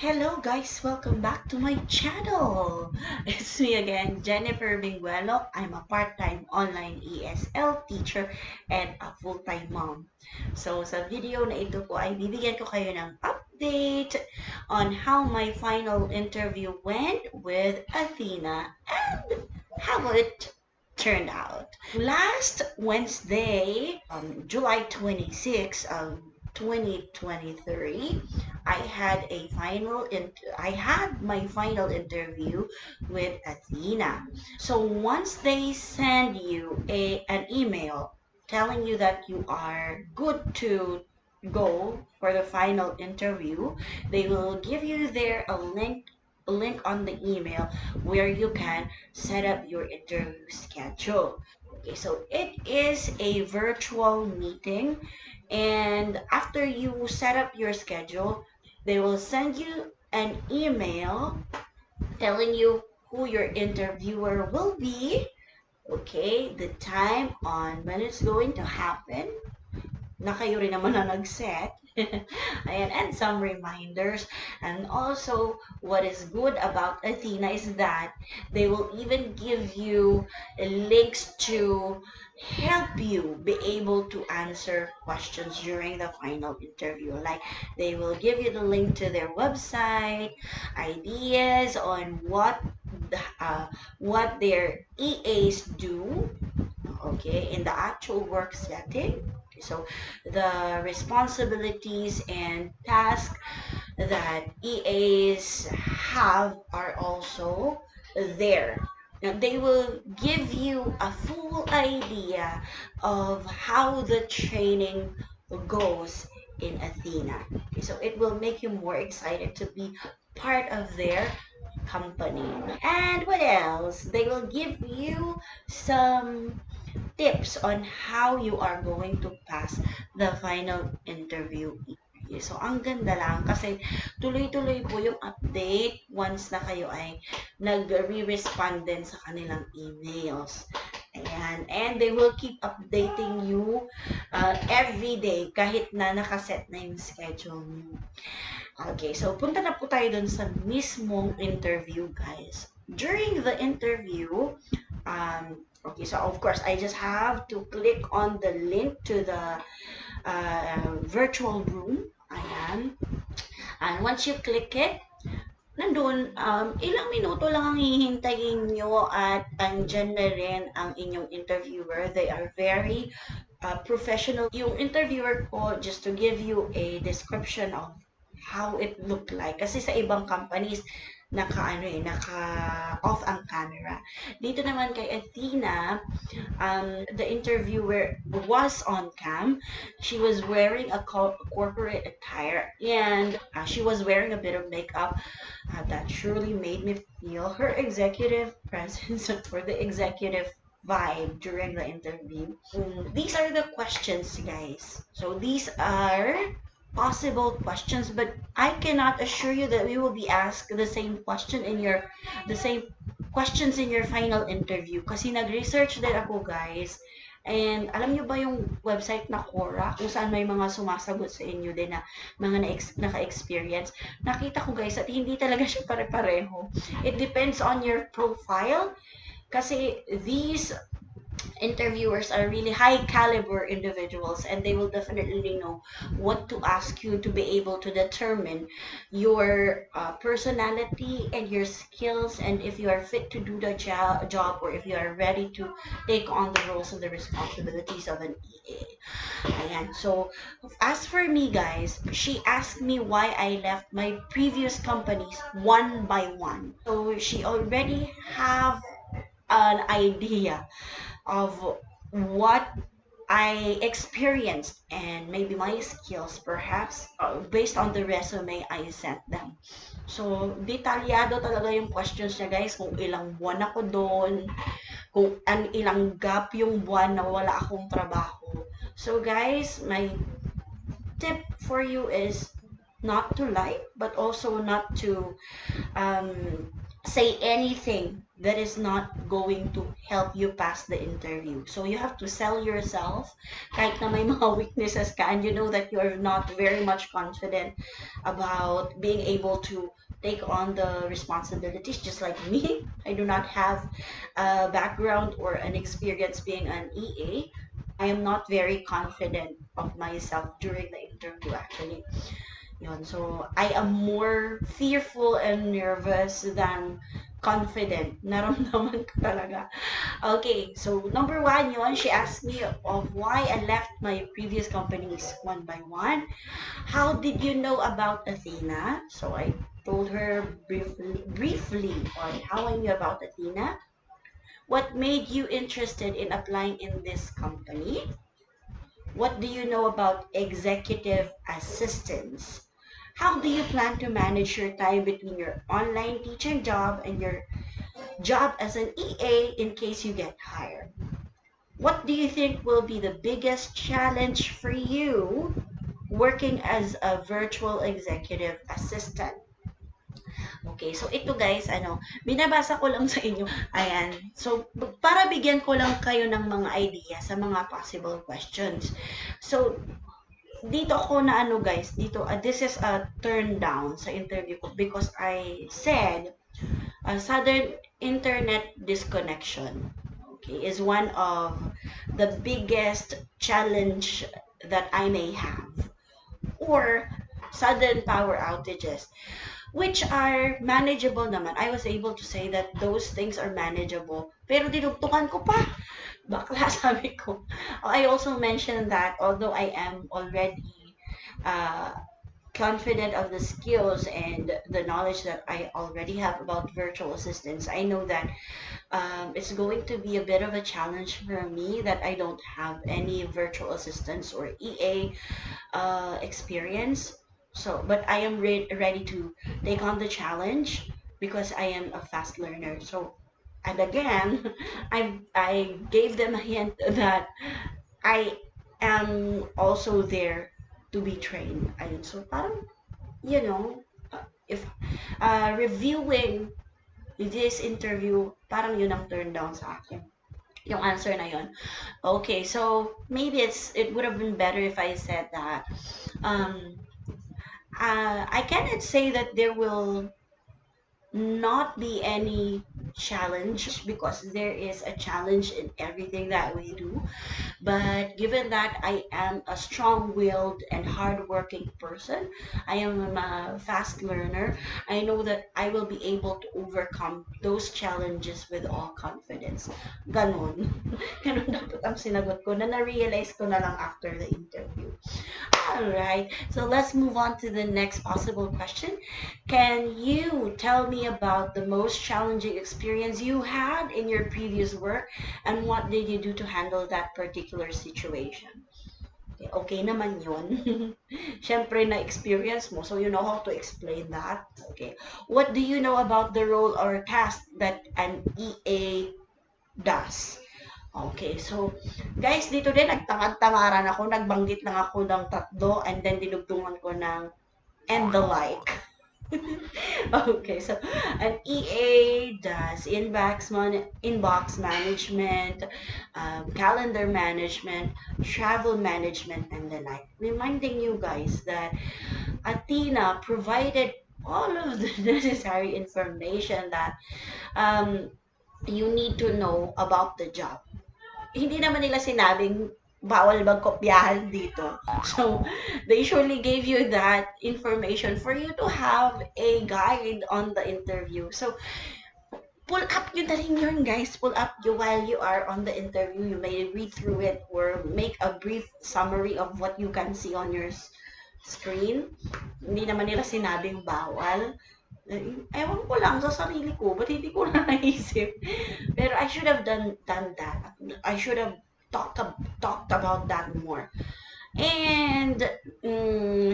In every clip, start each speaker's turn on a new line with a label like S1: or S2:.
S1: Hello guys, welcome back to my channel. It's me again, Jennifer Minguelo. I'm a part-time online ESL teacher and a full-time mom. So sa video na ito po ay bibigyan ko kayo ng update on how my final interview went with Athena and how it turned out. Last Wednesday, July 26 of 2023, I had my final interview with Athena. So once they send you an email telling you that you are good to go for the final interview, they will give you there a link on the email where you can set up your interview schedule. Okay, so it is a virtual meeting, and after you set up your schedule, they will send you an email telling you who your interviewer will be, okay, the time on when it's going to happen, na kayo rin naman na nag-set. Ayan, and some reminders. And also, what is good about Athena is that they will even give you links to help you be able to answer questions during the final interview. Like, they will give you the link to their website, ideas on what their EAs do, okay, in the actual work setting. So the responsibilities and tasks that EAs have are also there. Now, they will give you a full idea of how the training goes in Athena. Okay, so it will make you more excited to be part of their company. And what else? They will give you some tips on how you are going to pass the final interview. So, ang ganda lang kasi tuloy-tuloy po yung update once na kayo ay nag-re-respond din sa kanilang emails. Ayan. And they will keep updating you every day kahit na nakaset na yung schedule niyo. Okay, so punta na po tayo dun sa mismong interview, guys. During the interview, okay, so of course, I just have to click on the link to the virtual room. Ayan. And once you click it, nandun, ilang minuto lang ang hihintayin nyo at andyan na rin ang inyong interviewer. They are very professional. Yung interviewer ko, just to give you a description of how it looked like. Kasi sa ibang companies, naka-off ang camera. Dito naman kay Athena, the interviewer was on cam. She was wearing a corporate attire, and she was wearing a bit of makeup that truly made me feel her executive presence or the executive vibe during the interview. These are the questions, guys. So these are possible questions, but I cannot assure you that we will be asked the same questions in your final interview. Kasi nag-research din ako, guys. And alam nyo ba yung website na Quora, kung saan may mga sumasagot sa inyo din na mga naka-experience? Nakita ko, guys, at hindi talaga siya pare-pareho. It depends on your profile. Kasi these interviewers are really high caliber individuals, and they will definitely know what to ask you to be able to determine your personality and your skills, and if you are fit to do the job, or if you are ready to take on the roles and the responsibilities of an EA. Ayan. So as for me, guys, she asked me why I left my previous companies one by one. So she already have an idea of what I experienced and maybe my skills, perhaps, based on the resume I sent them. So, detalyado talaga yung questions niya, guys, kung ilang buwan ako doon, kung ilang gap yung buwan na wala akong trabaho. So, guys, my tip for you is not to lie, but also not to um, say anything that is not going to help you pass the interview. So you have to sell yourself kahit na may mga weaknesses ka and you know that you're not very much confident about being able to take on the responsibilities just like me. I do not have a background or an experience being an EA. I am not very confident of myself during the interview actually. Yun. So, I am more fearful and nervous than confident. Naramdaman ko talaga. Okay, so number one yun, she asked me of why I left my previous companies one by one. How did you know about Athena? So I told her briefly on how I knew about Athena. What made you interested in applying in this company? What do you know about executive assistants? How do you plan to manage your time between your online teaching job and your job as an EA in case you get hired? What do you think will be the biggest challenge for you working as a virtual executive assistant? Okay, so ito guys, binabasa ko lang sa inyo. Ayan. So, para bigyan ko lang kayo ng mga idea sa mga possible questions. So, dito ako na guys, dito, this is a turn down sa interview ko because I said, sudden internet disconnection, okay, is one of the biggest challenge that I may have. Or, sudden power outages, which are manageable naman. I was able to say that those things are manageable. Pero dinugtungan ko pa. Bakla, sabi ko. I also mentioned that although I am already uh, confident of the skills and the knowledge that I already have about virtual assistants, I know that it's going to be a bit of a challenge for me that I don't have any virtual assistants or EA experience. So, but I am ready to take on the challenge because I am a fast learner. So, and again, I gave them a hint that I am also there to be trained. Ayun. So, parang, if reviewing this interview, parang yun ang turn down sa akin. Yung answer na yun. Okay, so maybe it would have been better if I said that. Um, I cannot say that there will not be any challenge because there is a challenge in everything that we do. But given that I am a strong-willed and hardworking person, I am a fast learner, I know that I will be able to overcome those challenges with all confidence. Ganon. Ganon dapat ang sinagot ko na na-realize ko na lang after the interview. Alright, so let's move on to the next possible question. Can you tell me about the most challenging experience you had in your previous work and what did you do to handle that particular situation? Okay, okay naman yun. Siyempre, na-experience mo, so you know how to explain that. Okay. What do you know about the role or task that an EA does? Okay, so guys, dito din nagtamad-tamaran ako, nagbanggit lang ako ng tatlo and then dinugtungan ko ng and the like. Okay, so an EA does inbox management, calendar management, travel management, and the like. Reminding you guys that Athena provided all of the necessary information that you need to know about the job. Hindi naman nila sinabing bawal magkopyahan dito. So, they surely gave you that information for you to have a guide on the interview. So, pull up yun na rin yun, guys. Pull up you while you are on the interview. You may read through it or make a brief summary of what you can see on your screen. Hindi naman nila sinabing bawal. Ewan ko lang sa sarili ko, ba't hindi ko na naisip? Pero I should have done that. I should have talked about that more. And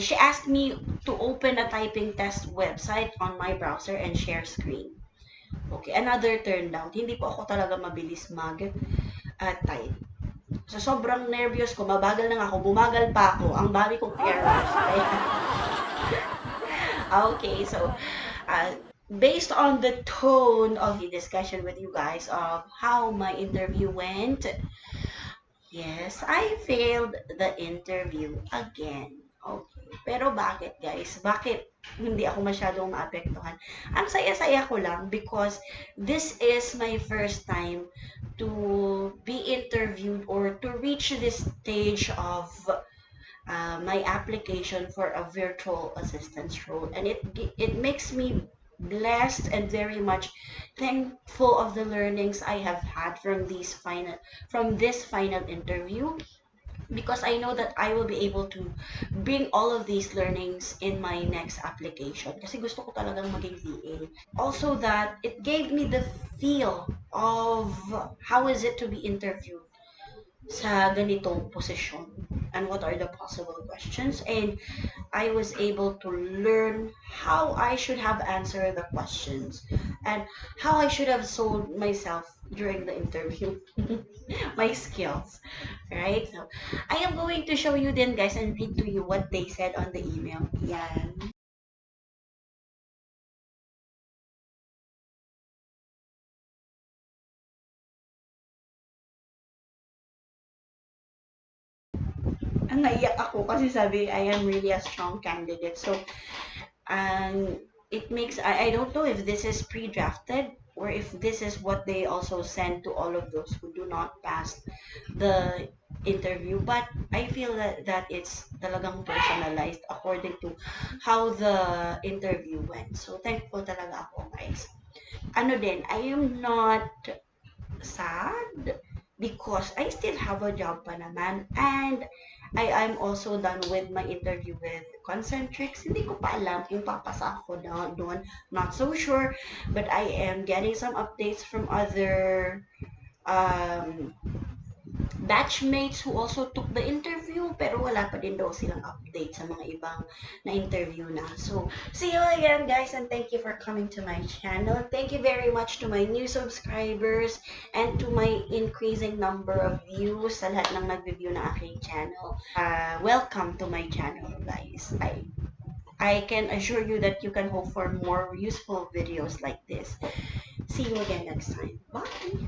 S1: she asked me to open a typing test website on my browser and share screen. Okay, another turn down. Hindi po ako talaga mabilis type. So, sobrang nervyos ko, mabagal na nga ako, bumagal pa ako, ang dami kong errors. Okay, so, based on the tone of the discussion with you guys of how my interview went, yes, I failed the interview again. Okay. Pero bakit, guys? Bakit hindi ako masyadong maapektuhan? Ang saya-saya ko lang because this is my first time to be interviewed or to reach this stage of my application for a virtual assistance role, and it makes me blessed and very much thankful of the learnings I have had from this final interview, because I know that I will be able to bring all of these learnings in my next application kasi gusto ko talagang maging VA. Also that it gave me the feel of how is it to be interviewed sa ganitong posisyon and what are the possible questions, and I was able to learn how I should have answered the questions and how I should have sold myself during the interview. My skills, right? So I am going to show you then, guys, and read to you what they said on the email. Yan. Ang naiyak ako kasi sabi I am really a strong candidate. So and it makes I don't know if this is pre-drafted or if this is what they also send to all of those who do not pass the interview, but I feel that it's talagang personalized according to how the interview went. So thankful talaga ako, guys. Ano din, I am not sad because I still have a job pa naman, and I'm also done with my interview with Concentrix. Hindi ko pa alam kung papasa ako na doon. Not so sure, but I am getting some updates from other um, batchmates who also took the interview, pero wala pa din daw silang update sa mga ibang na-interview na. So, see you again, guys, and thank you for coming to my channel. Thank you very much to my new subscribers and to my increasing number of views sa lahat ng nag-review na aking channel. Welcome to my channel, guys. I can assure you that you can hope for more useful videos like this. See you again next time. Bye!